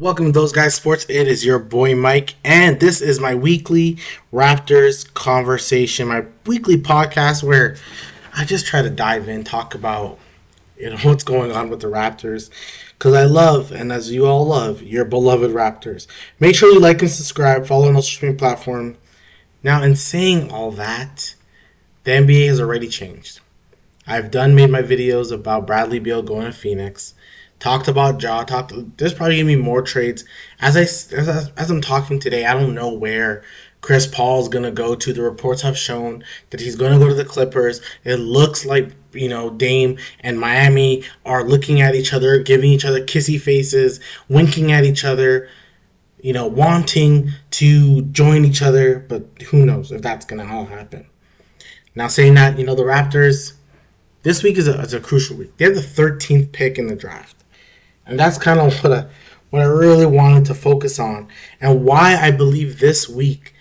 Welcome to Those Guys Sports. It is your boy Mike, and this is my weekly Raptors conversation, my weekly podcast where I just try to dive in, talk about what's going on with the Raptors, because I love, and as you all love, your beloved Raptors. Make sure you like and subscribe, follow on the streaming platform. Now, in saying all that, the NBA has already changed. I've made my videos about Bradley Beal going to Phoenix. Talked about there's probably gonna be more trades. As I'm talking today, I don't know where Chris Paul's gonna go to. The reports have shown that he's gonna go to the Clippers. It looks like Dame and Miami are looking at each other, giving each other kissy faces, winking at each other, wanting to join each other. But who knows if that's gonna all happen? Now, saying that, the Raptors, this week is a crucial week. They have the 13th pick in the draft. And that's kind of what I really wanted to focus on, and why I believe this week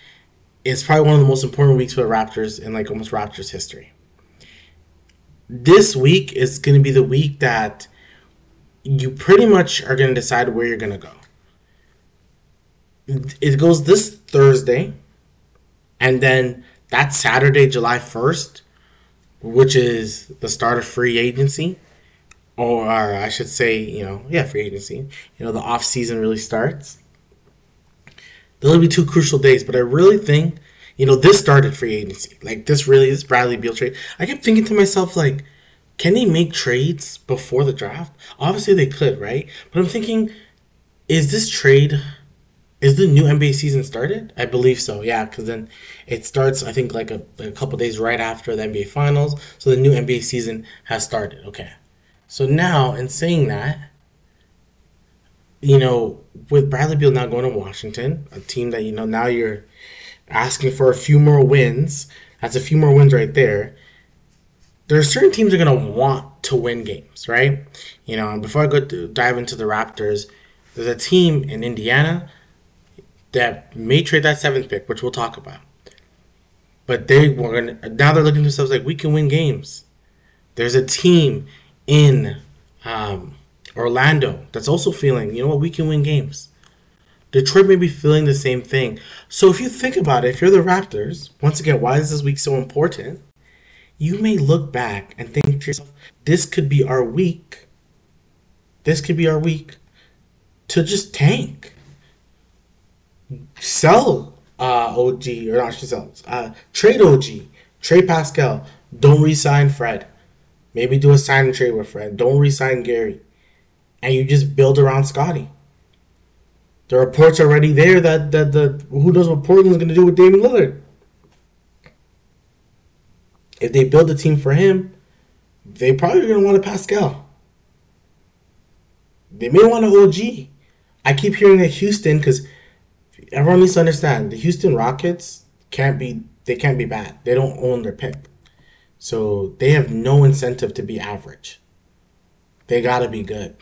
is probably one of the most important weeks for the Raptors in almost Raptors history. This week is going to be the week that you pretty much are going to decide where you're going to go. It goes this Thursday, and then that Saturday, July 1st, which is the start of free agency. Or I should say, free agency. The off season really starts. There'll be two crucial days, but I really think, this started free agency. This Bradley Beal trade. I kept thinking to myself, can they make trades before the draft? Obviously they could, right? But I'm thinking, is the new NBA season started? I believe so, yeah, because then it starts, I think, a couple days right after the NBA Finals. So the new NBA season has started, okay. So now, in saying that, with Bradley Beal now going to Washington, a team that, now you're asking for a few more wins. That's a few more wins right there. There are certain teams that are going to want to win games, right? And before I dive into the Raptors, there's a team in Indiana that may trade that 7th pick, which we'll talk about. But now they're looking at themselves like, we can win games. There's a team in Orlando that's also feeling, we can win games. Detroit may be feeling the same thing. So if you think about it, if you're the Raptors, once again, why is this week so important? You may look back and think to yourself, this could be our week. This could be our week to just tank. Sell OG, or not, trade OG, trade Pascal. Don't re-sign Fred. Maybe do a sign and trade with Fred. Don't re-sign Gary. And you just build around Scotty. The reports are already there that who knows what Portland's going to do with Damian Lillard. If they build a team for him, they probably are going to want a Pascal. They may want an OG. I keep hearing that Houston, because everyone needs to understand, the Houston Rockets can't be bad. They don't own their pick. So they have no incentive to be average. They got to be good.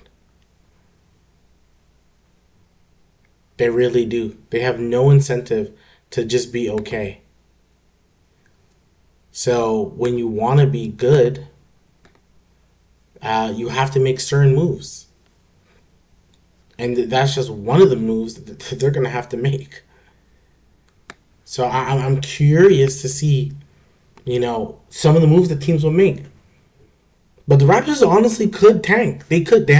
They really do. They have no incentive to just be okay. So when you want to be good, you have to make certain moves. And that's just one of the moves that they're going to have to make. So I'm curious to see some of the moves that teams will make. But the Raptors honestly could tank. They could.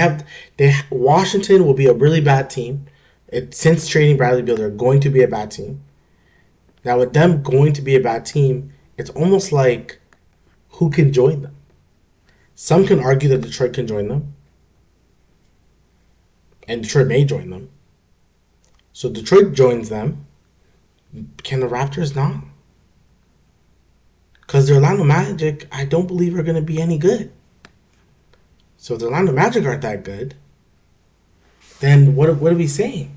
Washington will be a really bad team. Since trading Bradley Beal, they're going to be a bad team. Now, with them going to be a bad team, it's almost like who can join them? Some can argue that Detroit can join them. And Detroit may join them. So Detroit joins them. Can the Raptors not? Because the Orlando Magic, I don't believe, are going to be any good. So if the Orlando Magic aren't that good, then what are we saying?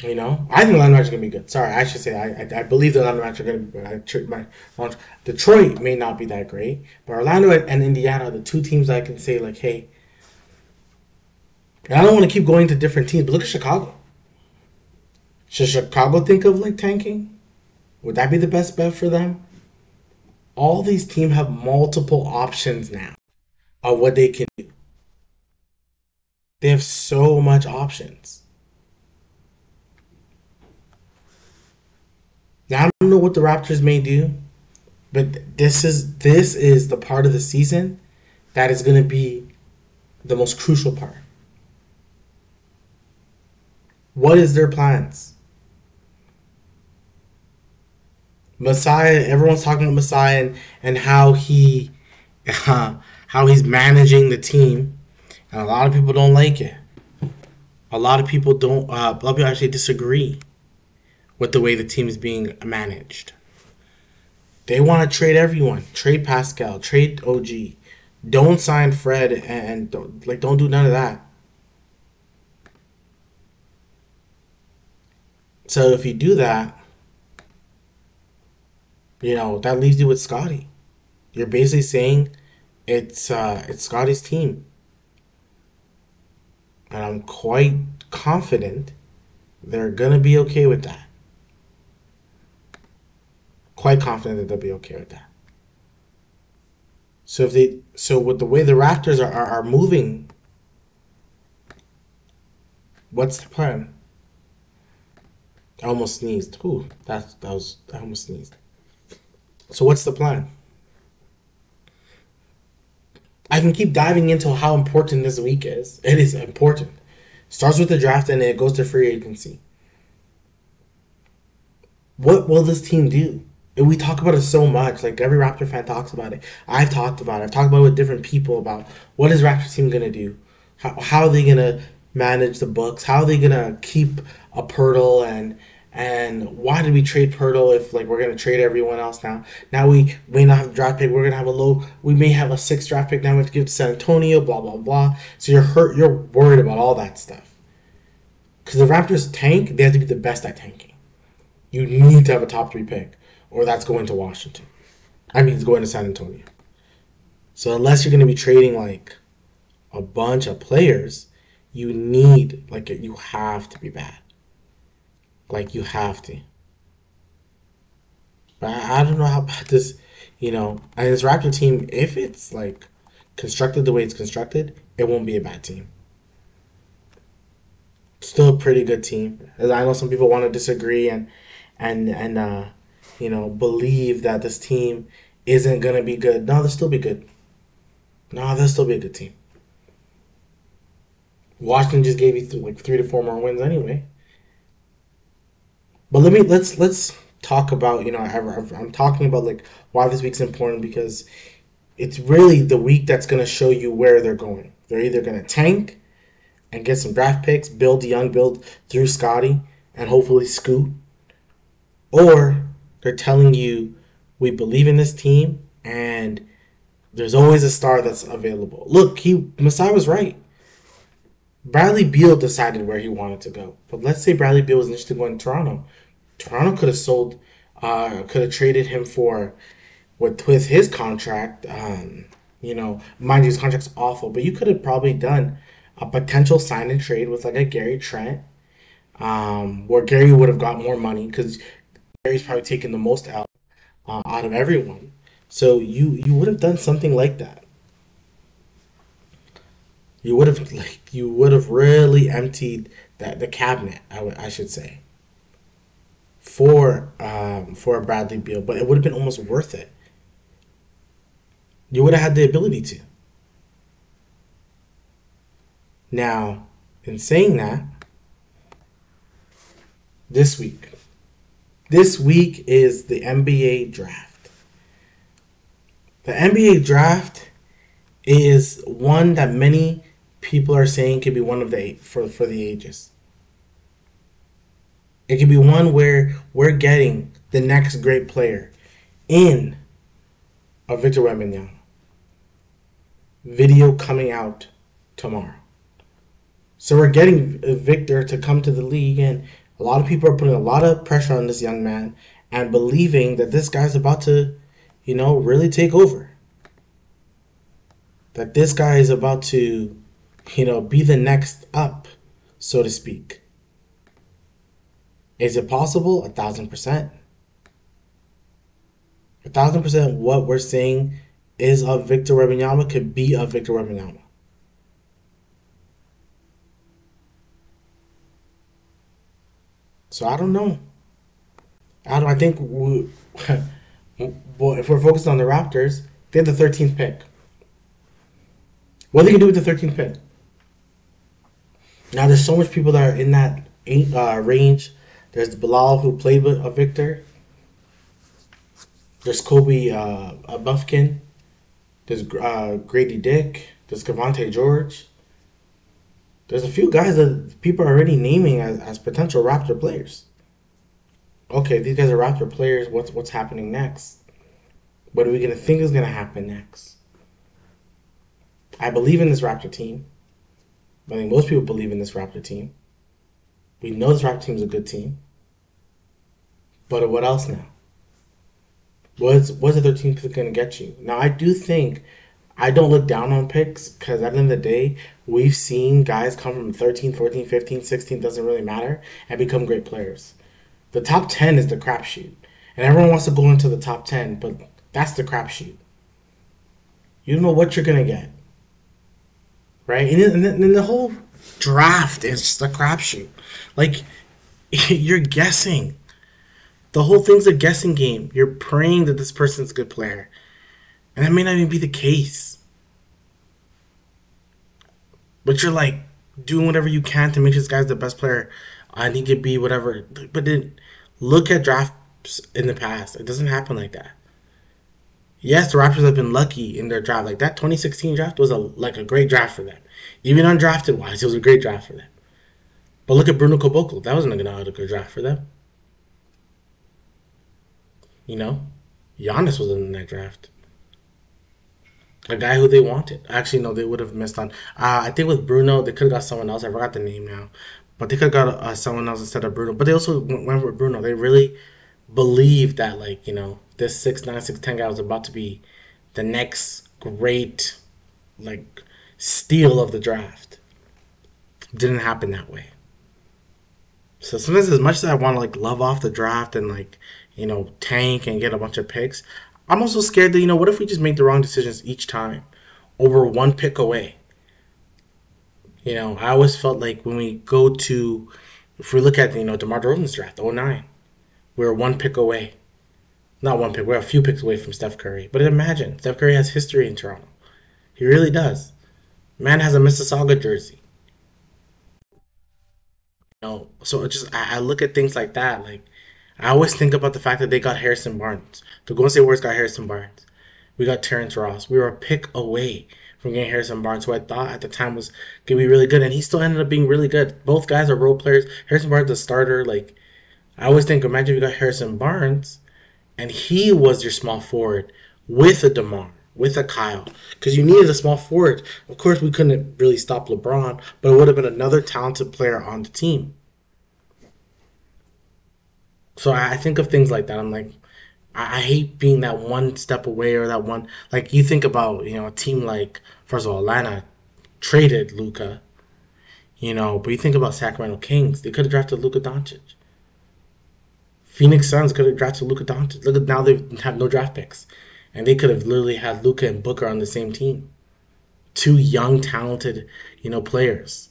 I think the Orlando Magic are going to be good. Sorry, I should say I believe the Orlando Magic are going to be good. Detroit may not be that great, but Orlando and Indiana are the two teams I can say, hey. And I don't want to keep going to different teams, but look at Chicago. Should Chicago think of tanking? Would that be the best bet for them? All these teams have multiple options now of what they can do. They have so much options. Now I don't know what the Raptors may do, but this is the part of the season that is going to be the most crucial part. What is their plans? Messiah, everyone's talking about Messiah and how he's managing the team, and a lot of people don't like it. A lot of people don't. A lot of people actually disagree with the way the team is being managed. They want to trade everyone. Trade Pascal. Trade OG. Don't sign Fred and don't do none of that. So if you do that, that leaves you with Scotty. You're basically saying it's Scotty's team, and I'm quite confident they're gonna be okay with that. Quite confident that they'll be okay with that. So with the way the Raptors are moving, what's the plan? I almost sneezed. Ooh, I almost sneezed. So what's the plan? I can keep diving into how important this week is. It is important. Starts with the draft and it goes to free agency. What will this team do? And we talk about it so much. Like every Raptor fan talks about it. I've talked about it. I've talked about it with different people about what is Raptor team gonna do? How are they gonna manage the books? How are they gonna keep a Pirtle and why did we trade Pirtle if like we're gonna trade everyone else now? Now we may not have a draft pick. We're gonna have we may have a sixth draft pick now. We have to give it to San Antonio. Blah blah blah. So you're hurt. You're worried about all that stuff. Because the Raptors tank, they have to be the best at tanking. You need to have a top 3 pick, or that's going to Washington. I mean, it's going to San Antonio. So unless you're going to be trading like a bunch of players, you have to be bad. Like you have to. But I don't know how bad this, and this Raptor team, if it's like constructed the way it's constructed, it won't be a bad team. Still a pretty good team. As I know some people want to disagree and believe that this team isn't gonna be good. No, they'll still be good. No, they'll still be a good team. Washington just gave you 3 to 4 more wins anyway. But let's talk about I'm talking about like why this week's important because it's really the week that's gonna show you where they're going. They're either gonna tank and get some draft picks, build through Scotty, and hopefully scoot. Or they're telling you, we believe in this team, and there's always a star that's available. Look, Masai was right. Bradley Beal decided where he wanted to go. But let's say Bradley Beal was interested in going to Toronto. Toronto could have traded him for, with his contract, mind you, his contract's awful, but you could have probably done a potential sign and trade with like a Gary Trent, where Gary would have got more money because Gary's probably taken the most out of everyone. So you would have done something like that. You would have really emptied the cabinet, I should say, for a Bradley Beal, but it would have been almost worth it. You would have had the ability to. Now, in saying that, this week is the NBA draft. The NBA draft is one that many people are saying could be one of the for the ages. It could be one where we're getting the next great player in a Victor Wembanyama. Video coming out tomorrow. So we're getting Victor to come to the league, and a lot of people are putting a lot of pressure on this young man and believing that this guy's about to, really take over. That this guy is about to, be the next up, so to speak. Is it possible? 1,000%. 1,000% what we're saying is of Victor Wembanyama could be of Victor Wembanyama. So I don't know. I think well, if we're focused on the Raptors, they have the 13th pick. What are they gonna do with the 13th pick? Now there's so much people that are in that range. There's Bilal who played with a Victor. There's Kobe Buffkin. There's Grady Dick. There's Cavante George. There's a few guys that people are already naming as potential Raptor players. Okay, these guys are Raptor players. What's happening next? What are we gonna think is gonna happen next? I believe in this Raptor team. I think most people believe in this Raptor team. We know this Raptor team is a good team. But what else now? What's the 13th pick gonna get you? Now I do think I don't look down on picks because at the end of the day, we've seen guys come from 13, 14, 15, 16, doesn't really matter, and become great players. The top 10 is the crapshoot. And everyone wants to go into the top 10, but that's the crapshoot. You don't know what you're going to get. Right? And then the whole draft is just a crapshoot. Like, you're guessing. The whole thing's a guessing game. You're praying that this person's a good player. And that may not even be the case. But you're like doing whatever you can to make this guy's the best player. I think it'd be whatever. But then look at drafts in the past. It doesn't happen like that. Yes, the Raptors have been lucky in their draft. Like that 2016 draft was a great draft for them. Even undrafted wise, it was a great draft for them. But look at Bruno Caboclo. That wasn't a good draft for them. You know? Giannis was in that draft. A guy who they wanted. Actually, no, they would have missed on. I think with Bruno, they could have got someone else. I forgot the name now. But they could have got someone else instead of Bruno. But they also went with Bruno. They really believed that, like, you know, this 6'9", 6'10" guy was about to be the next great, like, steal of the draft. Didn't happen that way. So sometimes as much as I want to, like, love off the draft and, like, you know, tank and get a bunch of picks, I'm also scared that, you know, what if we just make the wrong decisions each time over one pick away? You know, I always felt like when we go to, if we look at, you know, DeMar DeRozan's draft, 09, we were one pick away. Not one pick, we're a few picks away from Steph Curry. But imagine, Steph Curry has history in Toronto. He really does. Man has a Mississauga jersey. You know, so it just, I look at things like that. Like, I always think about the fact that they got Harrison Barnes. The Golden State Warriors got Harrison Barnes. We got Terrence Ross. We were a pick away from getting Harrison Barnes, who I thought at the time was going to be really good. And he still ended up being really good. Both guys are role players. Harrison Barnes, the starter. Like, I always think, imagine if you got Harrison Barnes and he was your small forward with a DeMar, with a Kyle. Because you needed a small forward. Of course, we couldn't really stop LeBron, but it would have been another talented player on the team. So I think of things like that. I'm like, I hate being that one step away or that one. Like, you think about, you know, a team like, first of all, Atlanta traded Luka, you know, but you think about Sacramento Kings. They could have drafted Luka Doncic. Phoenix Suns could have drafted Luka Doncic. Look at now they have no draft picks. And they could have literally had Luka and Booker on the same team. Two young, talented, you know, players.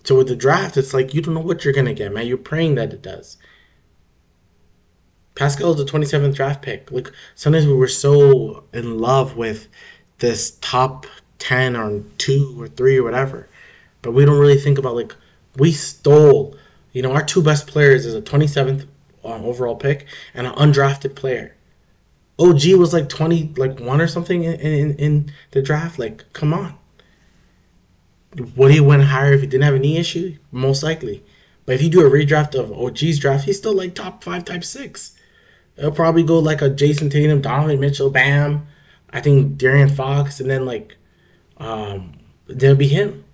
So with the draft, it's like you don't know what you're going to get, man. You're praying that it does. Pascal is the 27th draft pick. Like, sometimes we were so in love with this top 10 or 2 or 3 or whatever. But we don't really think about, like, we stole, you know, our two best players is a 27th overall pick and an undrafted player. OG was like 1 or something in the draft. Like, come on. Would he win higher if he didn't have a knee issue? Most likely. But if you do a redraft of OG's draft, he's still like top 5, type 6. It'll probably go like a Jason Tatum, Donovan Mitchell, Bam. I think De'Aaron Fox, and then like there'll be him.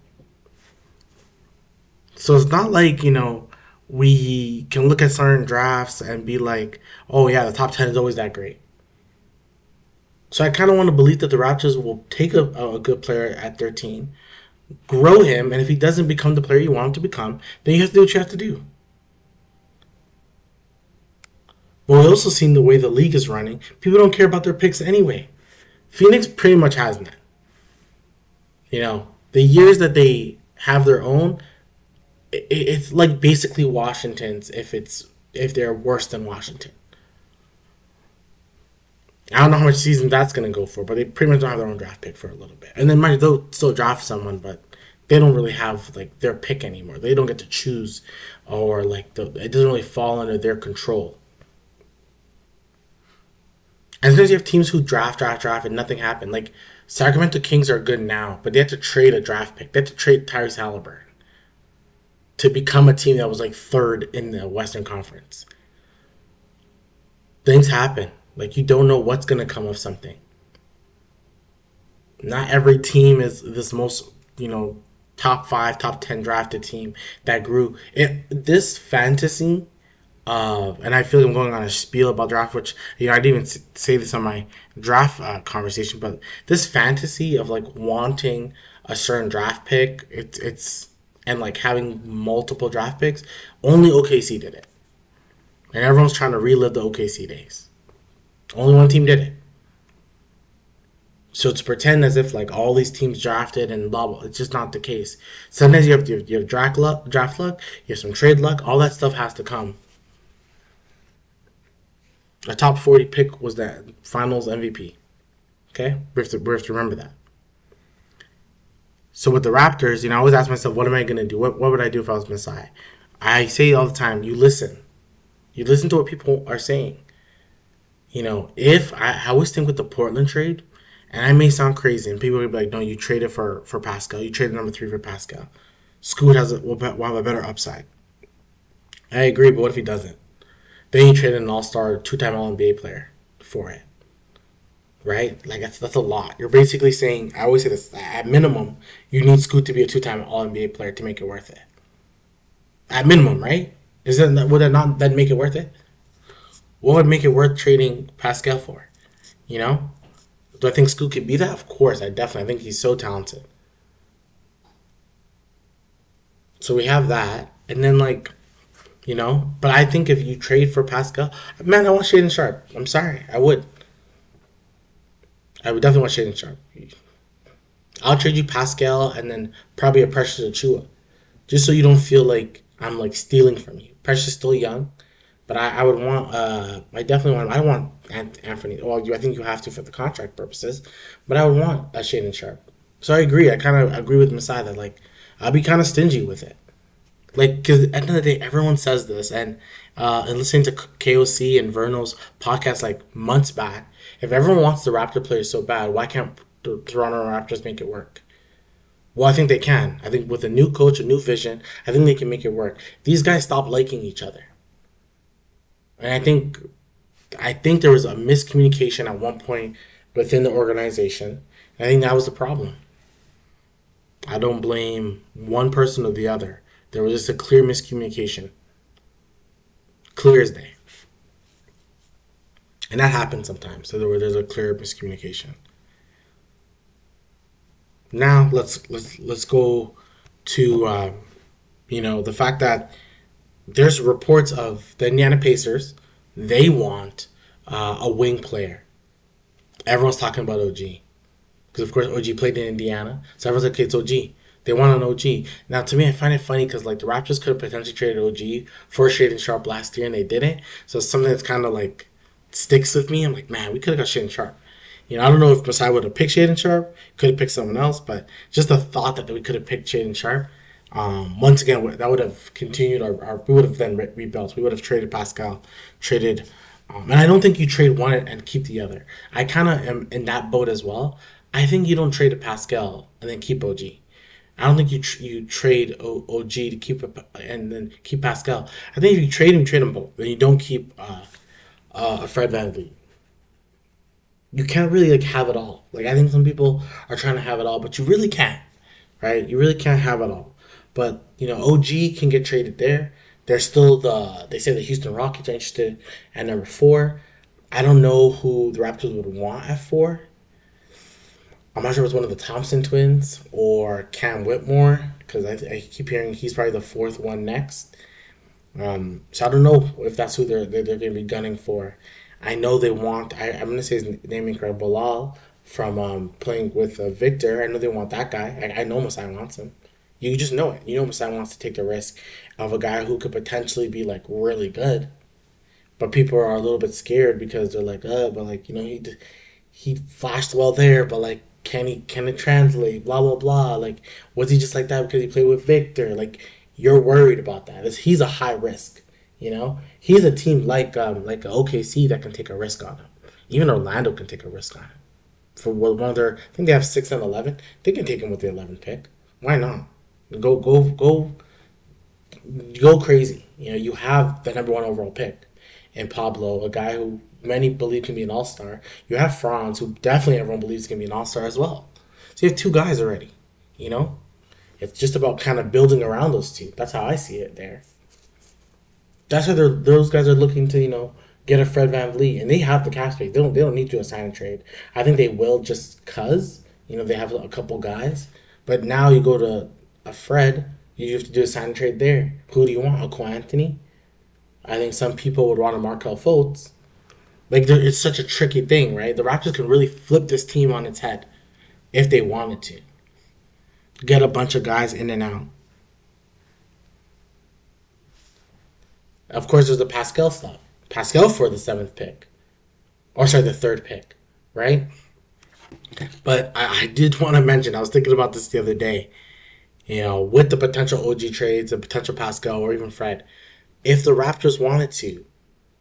So it's not like, you know, we can look at certain drafts and be like, oh yeah, the top 10 is always that great. So I kind of want to believe that the Raptors will take a good player at 13, grow him, and if he doesn't become the player you want him to become, then you have to do what you have to do. But we've also seen the way the league is running. People don't care about their picks anyway. Phoenix pretty much has that. You know, the years that they have their own, it's like basically Washington's if they're worse than Washington. I don't know how much season that's going to go for, but they pretty much don't have their own draft pick for a little bit. And then they'll still draft someone, but they don't really have like their pick anymore. They don't get to choose, or like it doesn't really fall under their control. And sometimes you have teams who draft, and nothing happened. Like Sacramento Kings are good now, but they had to trade a draft pick. They had to trade Tyrese Halliburton to become a team that was like third in the Western Conference. Things happen. Like you don't know what's gonna come of something. Not every team is this most, top 5, top 10 drafted team that grew. This fantasy, and I feel like I'm going on a spiel about draft, which I didn't even say this on my draft conversation, but this fantasy of like wanting a certain draft pick, it's and like having multiple draft picks, only OKC did it, and everyone's trying to relive the OKC days. Only one team did it. So to pretend as if like all these teams drafted and blah blah, it's just not the case. Sometimes you have draft luck, you have some trade luck, all that stuff has to come. A top 40 pick was that Finals MVP. Okay, we have to remember that. So with the Raptors, I always ask myself, what am I gonna do? What would I do if I was Masai? I say all the time, you listen to what people are saying. If I always think with the Portland trade, and I may sound crazy, and people will be like, no, you traded for Pascal. You traded number 3 for Pascal. Scoot will have a better upside. I agree, but what if he doesn't? Then you traded an all-star, 2-time All-NBA player for it. Right? Like, that's a lot. You're basically saying, I always say this, at minimum, you need Scoot to be a 2-time All-NBA player to make it worth it. At minimum, right? Would that not then make it worth it? What would make it worth trading Pascal for? Do I think Scoot could be that? Of course, I think he's so talented. So we have that. And then, but I think if you trade for Pascal, man, I want Shaden Sharp. I'm sorry, I would. I would definitely want Shaden Sharp. I'll trade you Pascal and then probably a Precious Achiuwa. Just so you don't feel like I'm, stealing from you. Precious is still young. But I would want, I definitely want, I don't want Anthony. Well, I think you have to for the contract purposes. But I would want a Shaden Sharp. So I agree. I kind of agree with Masai that, I'll be kind of stingy with it. Because at the end of the day, everyone says this. And listening to KOC and Verno's podcast, months back, if everyone wants the Raptor players so bad, why can't the Toronto Raptors make it work? Well, I think they can. I think with a new coach, a new vision, I think they can make it work. These guys stop liking each other. And I think there was a miscommunication at one point within the organization. And I think that was the problem. I don't blame one person or the other. There was just a clear miscommunication. Clear as day. And that happens sometimes. So there's a clear miscommunication. Now let's go to the fact that there's reports of the Indiana Pacers. They want a wing player. Everyone's talking about OG. Because, of course, OG played in Indiana. So everyone's like, okay, it's OG. They want an OG. Now, to me, I find it funny because, the Raptors could have potentially traded OG for Shaden Sharp last year, and they didn't. So it's something that's kind of, sticks with me. I'm like, man, we could have got Shaden Sharp. I don't know if Masai would have picked Shaden Sharp. Could have picked someone else. But just the thought that we could have picked Shaden Sharp. Once again, that would have continued we would have then rebuilt. We would have traded Pascal, and I don't think you trade one and keep the other. I kind of am in that boat as well. I think you don't trade a Pascal and then keep OG. I don't think you trade OG to keep and then keep Pascal. I think if you trade them both. Then you don't keep Fred VanVleet. You can't really have it all. I think some people are trying to have it all, but you really can't. Right? You really can't have it all. But, OG can get traded there. There's still they say the Houston Rockets are interested at number 4. I don't know who the Raptors would want at 4. I'm not sure if it's one of the Thompson twins or Cam Whitmore, because I keep hearing he's probably the 4th one next. So I don't know if that's who they're going to be gunning for. I know they want, I'm going to say his name incorrect, Bilal from playing with Victor. I know they want that guy. I know Masai wants him. You just know it. You know Masai wants to take the risk of a guy who could potentially be like really good, but people are a little bit scared because they're like, but like he flashed well there, but like can it translate? Blah blah blah. Like was he just like that because he played with Victor? Like you're worried about that. He's a high risk. He's a team like OKC that can take a risk on him. Even Orlando can take a risk on him. For one of their, I think they have 6 and 11. They can take him with the 11th pick. Why not? Go crazy. You have the number one overall pick in Pablo, a guy who many believe can be an all star. You have Franz, who definitely everyone believes can be an all star as well. So you have two guys already. You know, it's just about kind of building around those two. That's how I see it there. That's why those guys are looking to get a Fred VanVleet, and they have the cap space. They don't need to do a sign and trade. I think they will just cause they have a couple guys. But now you go to a Fred, you have to do a sign and trade there. Who do you want? A Cole Anthony? I think some people would want a Markel Fultz. Like it's such a tricky thing, right? The Raptors can really flip this team on its head if they wanted to. Get a bunch of guys in and out. Of course, there's the Pascal stuff. Pascal for the 7th pick. Or sorry, the 3rd pick, right? But I did want to mention, I was thinking about this the other day, with the potential OG trades and potential Pascal or even Fred, if the Raptors wanted to,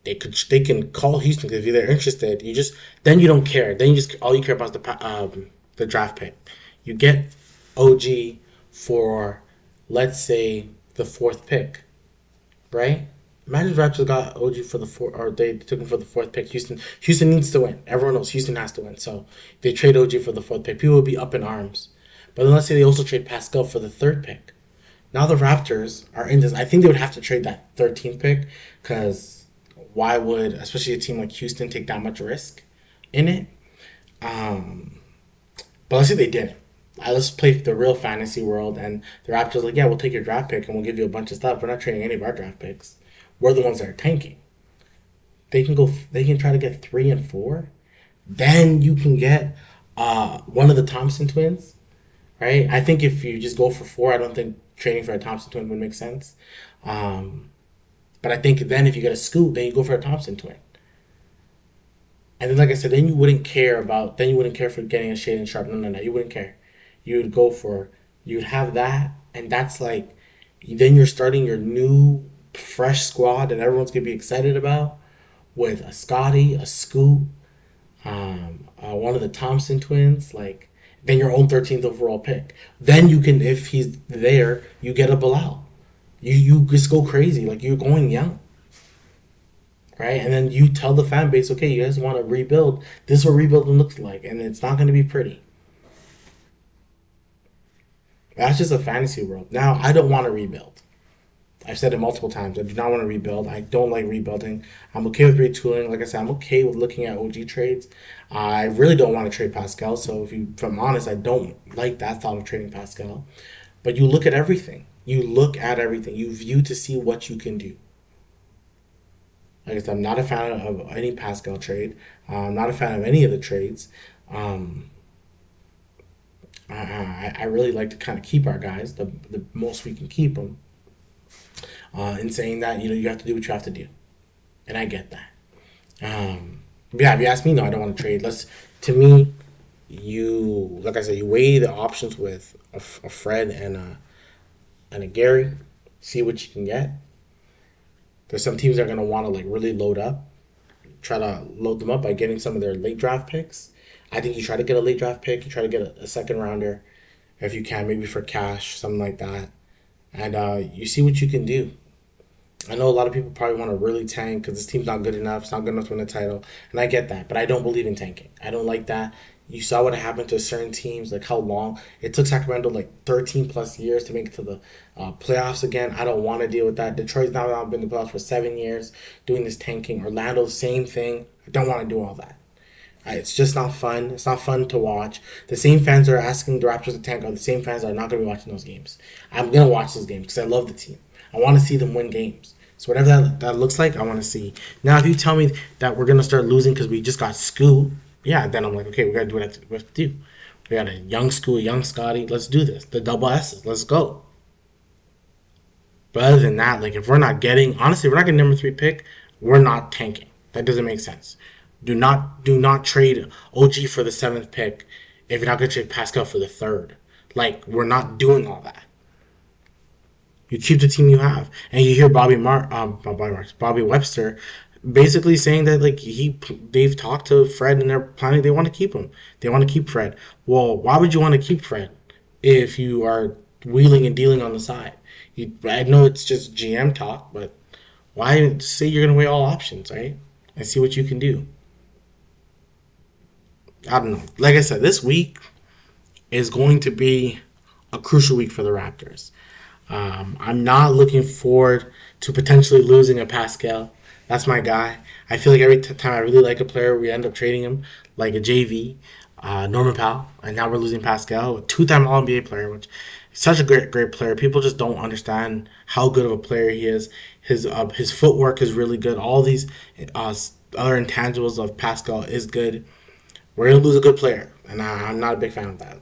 they can call Houston because if they're interested, then you don't care. Then all you care about is the draft pick. You get OG for, let's say, the 4th pick, right? Imagine if Raptors got OG for the 4th, or they took him for the 4th pick. Houston needs to win. Everyone knows Houston has to win. So if they trade OG for the 4th pick, people will be up in arms. But then let's say they also trade Pascal for the 3rd pick. Now the Raptors are in this. I think they would have to trade that 13th pick because why would, especially a team like Houston, take that much risk in it? But let's say they didn't. Let's play the real fantasy world, and the Raptors like, yeah, we'll take your draft pick and we'll give you a bunch of stuff. We're not trading any of our draft picks. We're the ones that are tanking. They can try to get 3 and 4. Then you can get one of the Thompson twins, right? I think if you just go for 4, I don't think trading for a Thompson twin would make sense. But I think then if you get a Scoot, then you go for a Thompson twin. And then, like I said, then you wouldn't care for getting a Shaedon Sharpe. No, you wouldn't care. You'd have that, and that's like, then you're starting your new fresh squad that everyone's gonna be excited about with a Scotty, a Scoot, one of the Thompson twins, like then your own 13th overall pick. Then you can, if he's there, you get a Bilal. You just go crazy, like you're going young, right? And then you tell the fan base, okay, you guys want to rebuild. This is what rebuilding looks like, and it's not going to be pretty. That's just a fantasy world. Now, I don't want to rebuild. I've said it multiple times. I do not want to rebuild. I don't like rebuilding. I'm okay with retooling. Like I said, I'm okay with looking at OG trades. I really don't want to trade Pascal. So if I'm honest, I don't like that thought of trading Pascal. But you look at everything. You look at everything. You view to see what you can do. Like I said, I'm not a fan of any Pascal trade. I'm not a fan of any of the trades. I really like to kind of keep our guys, the most we can keep them. In saying that, you have to do what you have to do. And I get that. Yeah, if you ask me, no, I don't want to trade. To me, like I said, you weigh the options with a Fred and a Gary, see what you can get. There's some teams that are going to want to like really load up, try to load them up by getting some of their late draft picks. I think you try to get a late draft pick, you try to get a second rounder if you can, maybe for cash, something like that. And you see what you can do. I know a lot of people probably want to really tank because this team's not good enough. It's not good enough to win a title. And I get that. But I don't believe in tanking. I don't like that. You saw what happened to certain teams, like how long. It took Sacramento like 13 plus years to make it to the playoffs again. I don't want to deal with that. Detroit's now been in the playoffs for 7 years doing this tanking. Orlando, same thing. I don't want to do all that. It's just not fun. It's not fun to watch. The same fans that are asking the Raptors to tank are the same fans that are not going to be watching those games. I'm going to watch those games because I love the team. I want to see them win games. So whatever that looks like, I want to see. Now, if you tell me that we're going to start losing because we just got Scoot, yeah, then I'm like, okay, we got to do what we have to do. We got a young Scoot, a young Scotty. Let's do this. The double S's. Let's go. But other than that, like if we're not getting, honestly, if we're not getting number 3 pick, we're not tanking. That doesn't make sense. Do not trade OG for the 7th pick if you're not going to trade Pascal for the 3rd. Like, we're not doing all that. You keep the team you have, and you hear Bobby Webster basically saying that like they've talked to Fred and they're planning, they want to keep him. They want to keep Fred. Well, why would you want to keep Fred if you are wheeling and dealing on the side? I know it's just GM talk, but why say you're going to weigh all options, right? And see what you can do. I don't know. Like I said, this week is going to be a crucial week for the Raptors. I'm not looking forward to potentially losing a Pascal. That's my guy. I feel like every time I really like a player, we end up trading him, like a JV, Norman Powell, and now we're losing Pascal, a 2-time All-NBA player, which is such a great player. People just don't understand how good of a player he is. His footwork is really good. All these other intangibles of Pascal is good. We're going to lose a good player, and I'm not a big fan of that.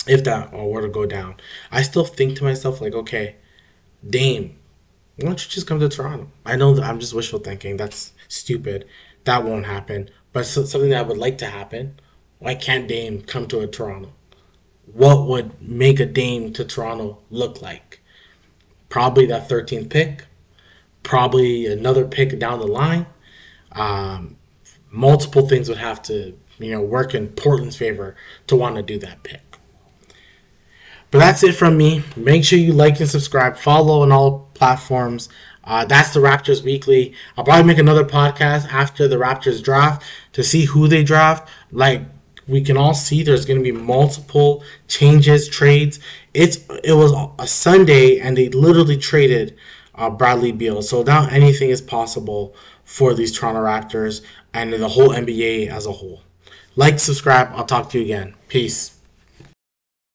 If that were to go down, I still think to myself, like, okay, Dame, why don't you just come to Toronto? I know that I'm just wishful thinking. That's stupid. That won't happen. But something that I would like to happen. Why can't Dame come to a Toronto? What would make a Dame to Toronto look like? Probably that 13th pick. Probably another pick down the line. Multiple things would have to, work in Portland's favor to want to do that pick. But that's it from me. Make sure you like and subscribe. Follow on all platforms. That's the Raptors Weekly. I'll probably make another podcast after the Raptors draft to see who they draft. Like, we can all see there's going to be multiple changes, trades. It was a Sunday, and they literally traded Bradley Beal. So now anything is possible for these Toronto Raptors and the whole NBA as a whole. Like, subscribe. I'll talk to you again. Peace.